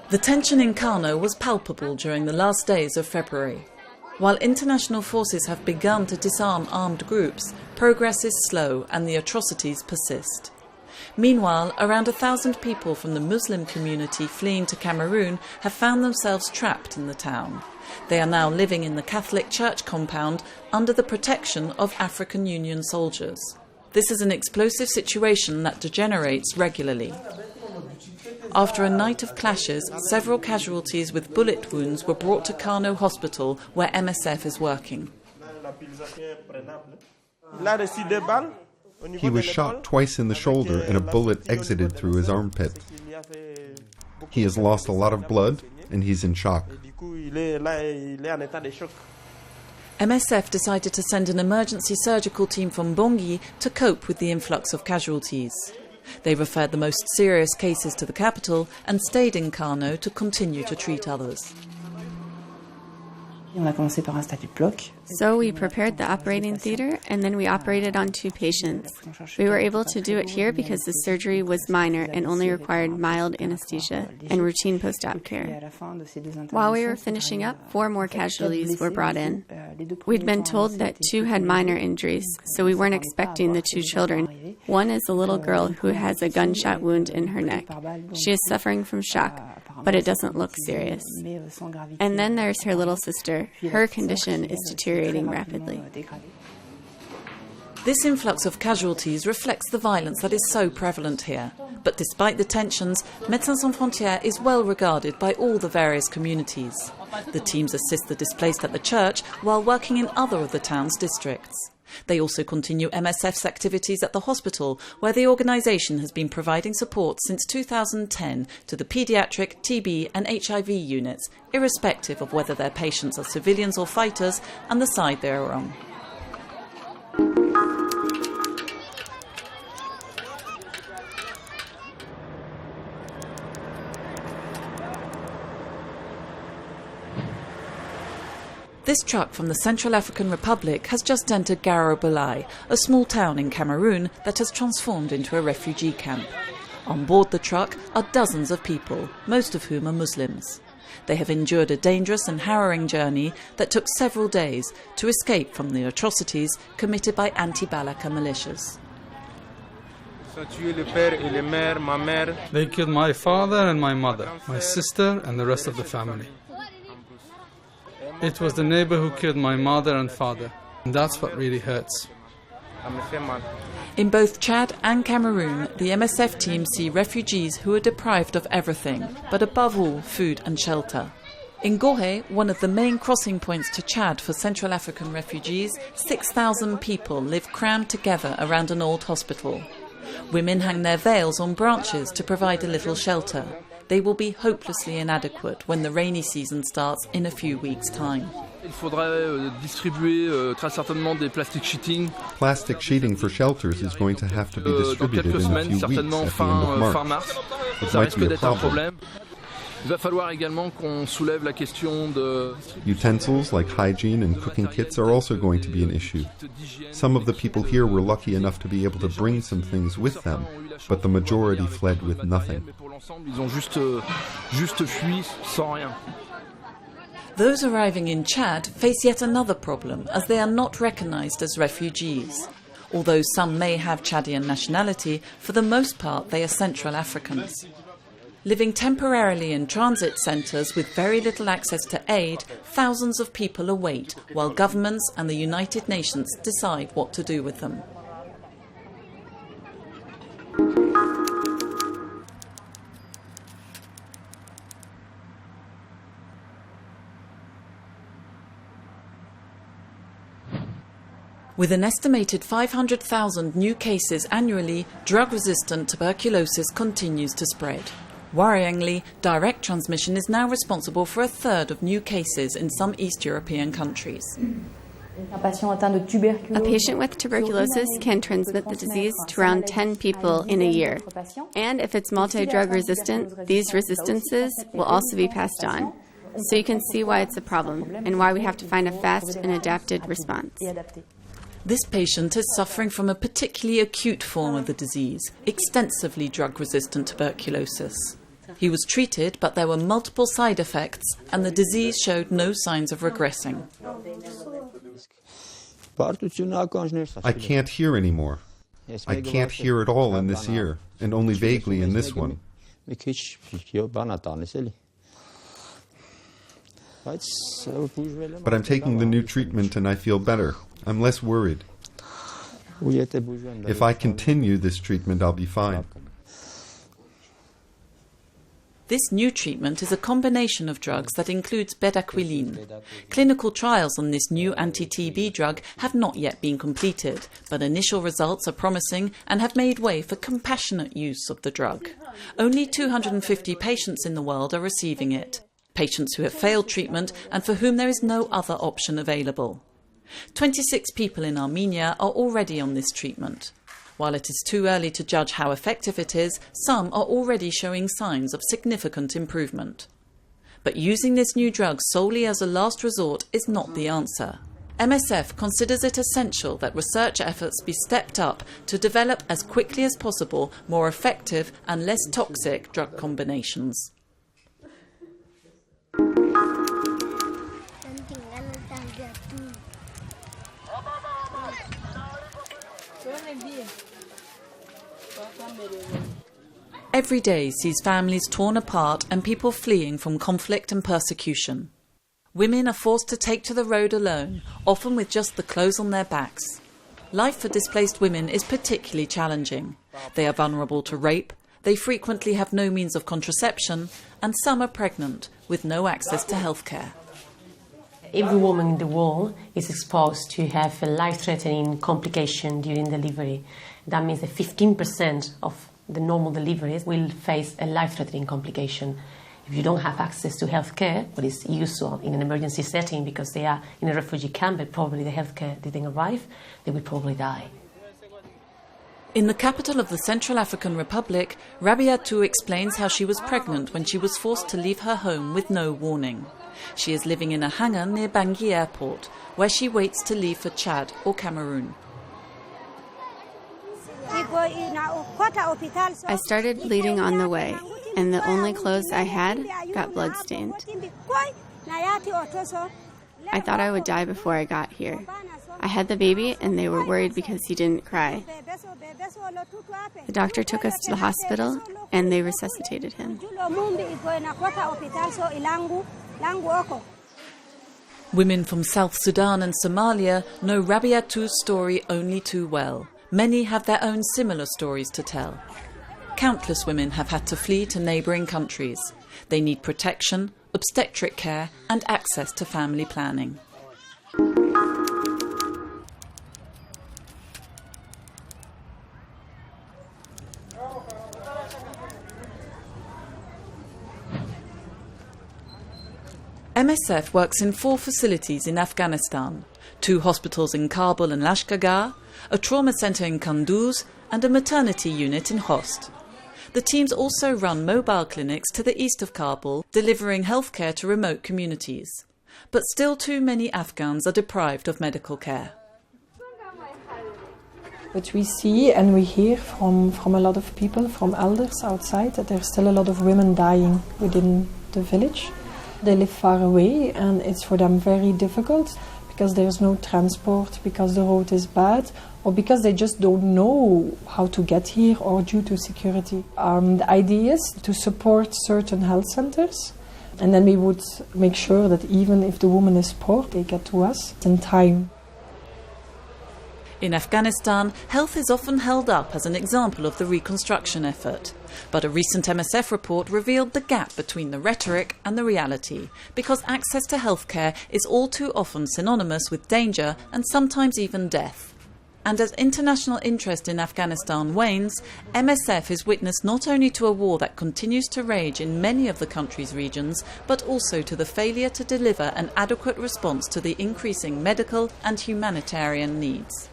The tension in Kano was palpable during the last days of February. While international forces have begun to disarm armed groups, progress is slow and the atrocities persist. Meanwhile, around 1,000 people from the Muslim community fleeing to Cameroon have found themselves trapped in the town. They are now living in the Catholic Church compound under the protection of African Union soldiers. This is an explosive situation that degenerates regularly. After a night of clashes, several casualties with bullet wounds were brought to Kano Hospital, where MSF is working. He was shot twice in the shoulder and a bullet exited through his armpit. He has lost a lot of blood and he's in shock. MSF decided to send an emergency surgical team from Bangui to cope with the influx of casualties. They referred the most serious cases to the capital and stayed in Kano to continue to treat others. So we prepared the operating theater and then we operated on 2 patients. We were able to do it here because the surgery was minor and only required mild anesthesia and routine post-op care. While we were finishing up, 4 more casualties were brought in. We'd been told that 2 had minor injuries, so we weren't expecting the 2 children. One is a little girl who has a gunshot wound in her neck. She is suffering from shock, but it doesn't look serious. And then there's her little sister. Her condition is deteriorating rapidly. This influx of casualties reflects the violence that is so prevalent here. But despite the tensions, Médicos Sem Fronteiras is well regarded by all the various communities. The teams assist the displaced at the church while working in other of the town's districts. They also continue MSF's activities at the hospital, where the organisation has been providing support since 2010 to the paediatric, TB and HIV units, irrespective of whether their patients are civilians or fighters and the side they are on. This truck from the Central African Republic has just entered Garo-Balai, a small town in Cameroon that has transformed into a refugee camp. On board the truck are dozens of people, most of whom are Muslims. They have endured a dangerous and harrowing journey that took several days to escape from the atrocities committed by anti-Balaka militias. They killed my father and my mother, my sister and the rest of the family. It was the neighbor who killed my mother and father, and that's what really hurts. In both Chad and Cameroon, the MSF team see refugees who are deprived of everything, but above all, food and shelter. In Gorée, one of the main crossing points to Chad for Central African refugees, 6,000 people live crammed together around an old hospital. Women hang their veils on branches to provide a little shelter. They will be hopelessly inadequate when the rainy season starts in a few weeks' time. Plastic sheeting for shelters is going to have to be distributed in a few weeks at the end of March. It might be a problem. Utensils like hygiene and cooking kits are also going to be an issue. Some of the people here were lucky enough to be able to bring some things with them, but the majority fled with nothing. Those arriving in Chad face yet another problem, as they are not recognised as refugees. Although some may have Chadian nationality, for the most part they are Central Africans. Living temporarily in transit centres with very little access to aid, thousands of people await while governments and the United Nations decide what to do with them. With an estimated 500,000 new cases annually, drug-resistant tuberculosis continues to spread. Worryingly, direct transmission is now responsible for a third of new cases in some East European countries. A patient with tuberculosis can transmit the disease to around 10 people in a year. And if it's multi-drug resistant, these resistances will also be passed on. So you can see why it's a problem and why we have to find a fast and adapted response. This patient is suffering from a particularly acute form of the disease, extensively drug-resistant tuberculosis. He was treated, but there were multiple side effects, and the disease showed no signs of regressing. I can't hear anymore. I can't hear at all in this ear, and only vaguely in this one. But I'm taking the new treatment and I feel better. I'm less worried. If I continue this treatment, I'll be fine. This new treatment is a combination of drugs that includes bedaquiline. Clinical trials on this new anti-TB drug have not yet been completed, but initial results are promising and have made way for compassionate use of the drug. Only 250 patients in the world are receiving it, patients who have failed treatment and for whom there is no other option available. 26 people in Armenia are already on this treatment. While it is too early to judge how effective it is, some are already showing signs of significant improvement. But using this new drug solely as a last resort is not the answer. MSF considers it essential that research efforts be stepped up to develop as quickly as possible more effective and less toxic drug combinations. Every day sees families torn apart and people fleeing from conflict and persecution. Women are forced to take to the road alone, often with just the clothes on their backs. Life for displaced women is particularly challenging. They are vulnerable to rape, they frequently have no means of contraception, and some are pregnant with no access to healthcare. Every woman in the world is exposed to have a life-threatening complication during delivery. That means that 15% of the normal deliveries will face a life-threatening complication. If you don't have access to healthcare, what is usual in an emergency setting because they are in a refugee camp, but probably the healthcare didn't arrive, they will probably die. In the capital of the Central African Republic, Rabiatou explains how she was pregnant when she was forced to leave her home with no warning. She is living in a hangar near Bangui Airport, where she waits to leave for Chad or Cameroon. I started bleeding on the way, and the only clothes I had got blood-stained. I thought I would die before I got here. I had the baby, and they were worried because he didn't cry. The doctor took us to the hospital, and they resuscitated him. Women from South Sudan and Somalia know Rabiatou's story only too well. Many have their own similar stories to tell. Countless women have had to flee to neighbouring countries. They need protection, obstetric care and access to family planning. MSF works in 4 facilities in Afghanistan, 2 hospitals in Kabul and Lashkargah, a trauma centre in Kunduz and a maternity unit in Host. The teams also run mobile clinics to the east of Kabul, delivering healthcare to remote communities. But still too many Afghans are deprived of medical care. But we see and we hear from a lot of people, from elders outside, that there's still a lot of women dying within the village. They live far away and it's for them very difficult because there's no transport, because the road is bad, or because they just don't know how to get here or due to security. The idea is to support certain health centers, and then we would make sure that even if the woman is poor, they get to us in time. In Afghanistan, health is often held up as an example of the reconstruction effort. But a recent MSF report revealed the gap between the rhetoric and the reality, because access to healthcare is all too often synonymous with danger and sometimes even death. And as international interest in Afghanistan wanes, MSF is witness not only to a war that continues to rage in many of the country's regions, but also to the failure to deliver an adequate response to the increasing medical and humanitarian needs.